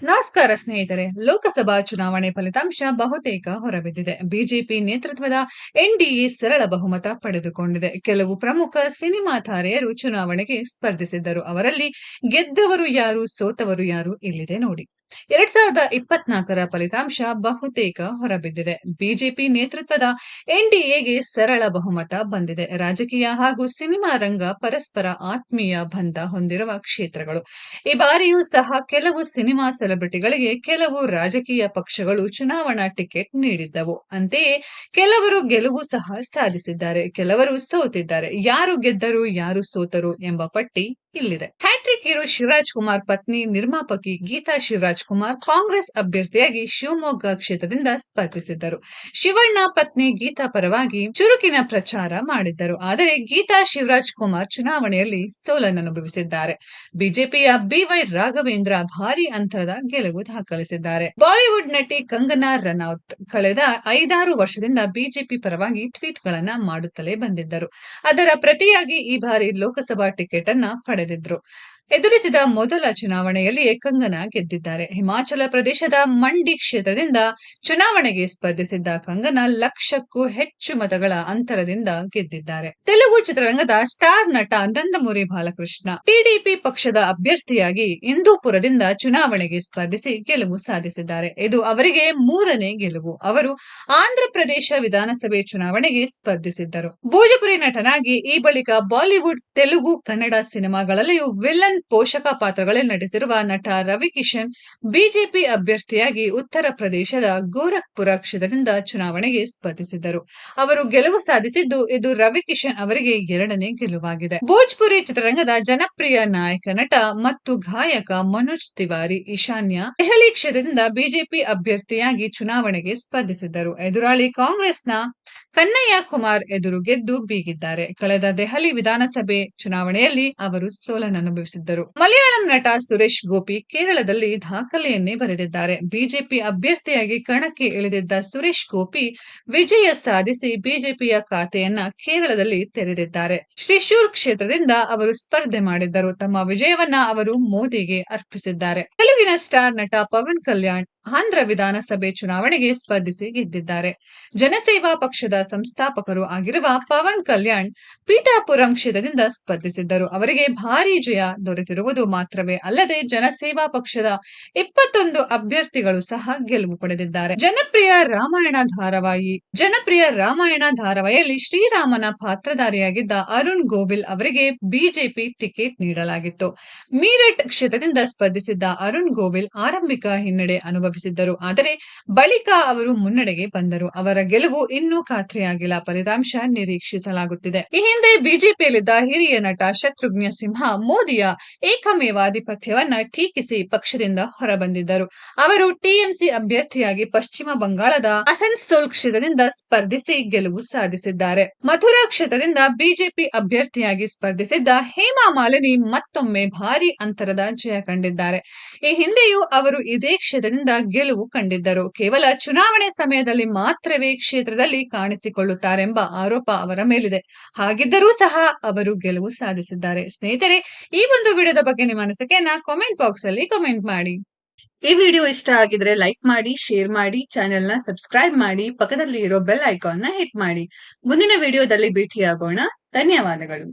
ನಮಸ್ಕಾರ ಸ್ನೇಹಿತರೆ. ಲೋಕಸಭಾ ಚುನಾವಣೆ ಫಲಿತಾಂಶ ಬಹುತೇಕ ಹೊರಬಿದ್ದಿದೆ. ಬಿಜೆಪಿ ನೇತೃತ್ವದ ಎನ್ಡಿಎ ಸರಳ ಬಹುಮತ ಪಡೆದುಕೊಂಡಿದೆ. ಕೆಲವು ಪ್ರಮುಖ ಸಿನಿಮಾ ತಾರೆಯರು ಚುನಾವಣೆಗೆ ಸ್ಪರ್ಧಿಸಿದ್ದರು. ಅವರಲ್ಲಿ ಗೆದ್ದವರು ಯಾರು, ಸೋತವರು ಯಾರು ಇಲ್ಲಿದೆ ನೋಡಿ. 2024ರ ಫಲಿತಾಂಶ ಬಹುತೇಕ ಹೊರಬಿದ್ದಿದೆ. ಬಿಜೆಪಿ ನೇತೃತ್ವದ ಎನ್ಡಿಎಗೆ ಸರಳ ಬಹುಮತ ಬಂದಿದೆ. ರಾಜಕೀಯ ಹಾಗೂ ಸಿನಿಮಾ ರಂಗ ಪರಸ್ಪರ ಆತ್ಮೀಯ ಬಂಧ ಹೊಂದಿರುವ ಕ್ಷೇತ್ರಗಳು. ಈ ಬಾರಿಯೂ ಸಹ ಕೆಲವು ಸಿನಿಮಾ ಸೆಲೆಬ್ರಿಟಿಗಳಿಗೆ ಕೆಲವು ರಾಜಕೀಯ ಪಕ್ಷಗಳು ಚುನಾವಣಾ ಟಿಕೆಟ್ ನೀಡಿದ್ದವು. ಅಂತೆಯೇ ಕೆಲವರು ಗೆಲುವು ಸಹ ಸಾಧಿಸಿದ್ದಾರೆ, ಕೆಲವರು ಸೋತಿದ್ದಾರೆ. ಯಾರು ಗೆದ್ದರು, ಯಾರು ಸೋತರು ಎಂಬ ಪಟ್ಟಿ ಇಲ್ಲಿದೆ. ಹ್ಯಾಟ್ರಿಕ್ ಹೀರೋ ಶಿವರಾಜ್ ಕುಮಾರ್ ಪತ್ನಿ ನಿರ್ಮಾಪಕಿ ಗೀತಾ ಶಿವರಾಜ್ ಕುಮಾರ್ ಕಾಂಗ್ರೆಸ್ ಅಭ್ಯರ್ಥಿಯಾಗಿ ಶಿವಮೊಗ್ಗ ಕ್ಷೇತ್ರದಿಂದ ಸ್ಪರ್ಧಿಸಿದ್ದರು. ಶಿವಣ್ಣ ಪತ್ನಿ ಗೀತಾ ಪರವಾಗಿ ಚುರುಕಿನ ಪ್ರಚಾರ ಮಾಡಿದ್ದರು. ಆದರೆ ಗೀತಾ ಶಿವರಾಜ್ ಕುಮಾರ್ ಚುನಾವಣೆಯಲ್ಲಿ ಸೋಲನ್ನನುಭವಿಸಿದ್ದಾರೆ. ಬಿಜೆಪಿಯ ಬಿವೈ ರಾಘವೇಂದ್ರ ಭಾರೀ ಅಂತರದ ಗೆಲುವು ದಾಖಲಿಸಿದ್ದಾರೆ. ಬಾಲಿವುಡ್ ನಟಿ ಕಂಗನಾ ರನೌತ್ ಕಳೆದ 5-6 ವರ್ಷದಿಂದ ಬಿಜೆಪಿ ಪರವಾಗಿ ಟ್ವೀಟ್ ಗಳನ್ನ ಮಾಡುತ್ತಲೇ ಬಂದಿದ್ದರು. ಅದರ ಪ್ರತಿಯಾಗಿ ಈ ಬಾರಿ ಲೋಕಸಭಾ ಟಿಕೆಟ್ ಅನ್ನ ಪಡೆದಿದ್ರು. ಎದುರಿಸಿದ ಮೊದಲ ಚುನಾವಣೆಯಲ್ಲಿಯೇ ಕಂಗನಾ ಗೆದ್ದಿದ್ದಾರೆ. ಹಿಮಾಚಲ ಪ್ರದೇಶದ ಮಂಡಿ ಕ್ಷೇತ್ರದಿಂದ ಚುನಾವಣೆಗೆ ಸ್ಪರ್ಧಿಸಿದ್ದ ಕಂಗನಾ ಲಕ್ಷಕ್ಕೂ ಹೆಚ್ಚು ಮತಗಳ ಅಂತರದಿಂದ ಗೆದ್ದಿದ್ದಾರೆ. ತೆಲುಗು ಚಿತ್ರರಂಗದ ಸ್ಟಾರ್ ನಟ ನಂದಮುರಿ ಬಾಲಕೃಷ್ಣ ಟಿಡಿಪಿ ಪಕ್ಷದ ಅಭ್ಯರ್ಥಿಯಾಗಿ ಇಂದೂಪುರದಿಂದ ಚುನಾವಣೆಗೆ ಸ್ಪರ್ಧಿಸಿ ಗೆಲುವು ಸಾಧಿಸಿದ್ದಾರೆ. ಇದು ಅವರಿಗೆ 3ನೇ ಗೆಲುವು. ಅವರು ಆಂಧ್ರಪ್ರದೇಶ ವಿಧಾನಸಭೆ ಚುನಾವಣೆಗೆ ಸ್ಪರ್ಧಿಸಿದ್ದರು. ಭೋಜಪುರಿ ನಟನಾಗಿ ಈ ಬಳಿಕ ಬಾಲಿವುಡ್, ತೆಲುಗು, ಕನ್ನಡ ಸಿನಿಮಾಗಳಲ್ಲಿಯೂ ವಿಲನ್ ಪೋಷಕ ಪಾತ್ರಗಳಲ್ಲಿ ನಟಿಸಿರುವ ನಟ ರವಿಕಿಶನ್ ಬಿಜೆಪಿ ಅಭ್ಯರ್ಥಿಯಾಗಿ ಉತ್ತರ ಪ್ರದೇಶದ ಗೋರಖ್ಪುರ ಕ್ಷೇತ್ರದಿಂದ ಚುನಾವಣೆಗೆ ಸ್ಪರ್ಧಿಸಿದ್ದರು. ಅವರು ಗೆಲುವು ಸಾಧಿಸಿದ್ದು ಇದು ರವಿಕಿಶನ್ ಅವರಿಗೆ 2ನೇ ಗೆಲುವಾಗಿದೆ. ಭೋಜ್ಪುರಿ ಚಿತ್ರರಂಗದ ಜನಪ್ರಿಯ ನಾಯಕ, ನಟ ಮತ್ತು ಗಾಯಕ ಮನೋಜ್ ತಿವಾರಿ ಈಶಾನ್ಯ ದೆಹಲಿ ಕ್ಷೇತ್ರದಿಂದ ಬಿಜೆಪಿ ಅಭ್ಯರ್ಥಿಯಾಗಿ ಚುನಾವಣೆಗೆ ಸ್ಪರ್ಧಿಸಿದ್ದರು. ಎದುರಾಳಿ ಕಾಂಗ್ರೆಸ್ನ ಕನ್ನಯ್ಯ ಕುಮಾರ್ ಎದುರು ಗೆದ್ದು ಬೀಗಿದ್ದಾರೆ. ಕಳೆದ ದೆಹಲಿ ವಿಧಾನಸಭೆ ಚುನಾವಣೆಯಲ್ಲಿ ಅವರು ಸೋಲನ್ನನುಭವಿಸಿದ್ದರು. ಮಲಯಾಳಂ ನಟ ಸುರೇಶ್ ಗೋಪಿ ಕೇರಳದಲ್ಲಿ ದಾಖಲೆಯನ್ನೇ ಬರೆದಿದ್ದಾರೆ. ಬಿಜೆಪಿ ಅಭ್ಯರ್ಥಿಯಾಗಿ ಕಣಕ್ಕೆ ಇಳಿದಿದ್ದ ಸುರೇಶ್ ಗೋಪಿ ವಿಜಯ ಸಾಧಿಸಿ ಬಿಜೆಪಿಯ ಖಾತೆಯನ್ನ ಕೇರಳದಲ್ಲಿ ತೆರೆದಿದ್ದಾರೆ. ತ್ರಿಶೂರ್ ಕ್ಷೇತ್ರದಿಂದ ಅವರು ಸ್ಪರ್ಧೆ ಮಾಡಿದ್ದರು. ತಮ್ಮ ವಿಜಯವನ್ನ ಅವರು ಮೋದಿಗೆ ಅರ್ಪಿಸಿದ್ದಾರೆ. ತೆಲುಗಿನ ಸ್ಟಾರ್ ನಟ ಪವನ್ ಕಲ್ಯಾಣ್ ಆಂಧ್ರ ವಿಧಾನಸಭೆ ಚುನಾವಣೆಗೆ ಸ್ಪರ್ಧಿಸಿ ಗೆದ್ದಿದ್ದಾರೆ. ಜನಸೇವಾ ಪಕ್ಷದ ಸಂಸ್ಥಾಪಕರು ಆಗಿರುವ ಪವನ್ ಕಲ್ಯಾಣ್ ಪೀಠಾಪುರಂ ಕ್ಷೇತ್ರದಿಂದ ಸ್ಪರ್ಧಿಸಿದ್ದರು. ಅವರಿಗೆ ಭಾರೀ ಜಯ ದೊರೆತಿರುವುದು ಮಾತ್ರವೇ ಅಲ್ಲದೆ ಜನಸೇವಾ ಪಕ್ಷದ 21 ಅಭ್ಯರ್ಥಿಗಳು ಸಹ ಗೆಲುವು ಪಡೆದಿದ್ದಾರೆ. ಜನಪ್ರಿಯ ರಾಮಾಯಣ ಧಾರಾವಾಹಿಯಲ್ಲಿ ಶ್ರೀರಾಮನ ಪಾತ್ರಧಾರಿಯಾಗಿದ್ದ ಅರುಣ್ ಗೋವಿಲ್ ಅವರಿಗೆ ಬಿಜೆಪಿ ಟಿಕೆಟ್ ನೀಡಲಾಗಿತ್ತು. ಮೀರಟ್ ಕ್ಷೇತ್ರದಿಂದ ಸ್ಪರ್ಧಿಸಿದ್ದ ಅರುಣ್ ಗೋವಿಲ್ ಆರಂಭಿಕ ಹಿನ್ನಡೆ ಅನುಭವಿಸಿದ್ದರು. ಆದರೆ ಬಳಿಕ ಅವರು ಮುನ್ನಡೆಗೆ ಬಂದರು. ಅವರ ಗೆಲುವು ಇನ್ನೂ ಖಾತ್ರಿಯಾಗಿಲ್ಲ. ಫಲಿತಾಂಶ ನಿರೀಕ್ಷಿಸಲಾಗುತ್ತಿದೆ. ಈ ಹಿಂದೆ ಬಿಜೆಪಿಯಲ್ಲಿದ್ದ ಹಿರಿಯ ನಟ ಶತ್ರುಘ್ನ ಸಿನ್ಹಾ ಮೋದಿಯ ಏಕಮೇವಾಧಿಪತ್ಯವನ್ನ ಟೀಕಿಸಿ ಪಕ್ಷದಿಂದ ಹೊರಬಂದಿದ್ದರು. ಅವರು ಟಿಎಂಸಿ ಅಭ್ಯರ್ಥಿಯಾಗಿ ಪಶ್ಚಿಮ ಬಂಗಾಳದ ಅಸನ್ಸೋಲ್ ಕ್ಷೇತ್ರದಿಂದ ಸ್ಪರ್ಧಿಸಿ ಗೆಲುವು ಸಾಧಿಸಿದ್ದಾರೆ. ಮಥುರಾ ಕ್ಷೇತ್ರದಿಂದ ಬಿಜೆಪಿ ಅಭ್ಯರ್ಥಿಯಾಗಿ ಸ್ಪರ್ಧಿಸಿದ್ದ ಹೇಮಾ ಮಾಲಿನಿ ಮತ್ತೊಮ್ಮೆ ಭಾರೀ ಅಂತರದ ಜಯ ಕಂಡಿದ್ದಾರೆ. ಈ ಹಿಂದೆಯೂ ಅವರು ಇದೇ ಕ್ಷೇತ್ರದಿಂದ ಗೆಲುವು ಕಂಡಿದ್ದರು. ಕೇವಲ ಚುನಾವಣೆ ಸಮಯದಲ್ಲಿ ಮಾತ್ರವೇ ಕ್ಷೇತ್ರದಲ್ಲಿ ಕಾಣಿಸಿಕೊಳ್ಳುತ್ತಾರೆಂಬ ಆರೋಪ ಅವರ ಮೇಲಿದೆ. ಹಾಗಿದ್ದರೂ ಸಹ ಅವರು ಗೆಲುವು ಸಾಧಿಸಿದ್ದಾರೆ. ಸ್ನೇಹಿತರೆ, ಈ ಒಂದು ವಿಡಿಯೋದ ಬಗ್ಗೆ ನಿಮ್ಮ ಅನಿಸಿಕೆಯನ್ನ ಕಾಮೆಂಟ್ ಬಾಕ್ಸ್ ಅಲ್ಲಿ ಕಾಮೆಂಟ್ ಮಾಡಿ. ಈ ವಿಡಿಯೋ ಇಷ್ಟ ಆಗಿದ್ರೆ ಲೈಕ್ ಮಾಡಿ, ಶೇರ್ ಮಾಡಿ, ಚಾನೆಲ್ ನ ಸಬ್ಸ್ಕ್ರೈಬ್ ಮಾಡಿ, ಪಕ್ಕದಲ್ಲಿ ಇರೋ ಬೆಲ್ ಐಕಾನ್ ನ ಹಿಟ್ ಮಾಡಿ. ಮುಂದಿನ ವಿಡಿಯೋದಲ್ಲಿ ಭೇಟಿಯಾಗೋಣ. ಧನ್ಯವಾದಗಳು.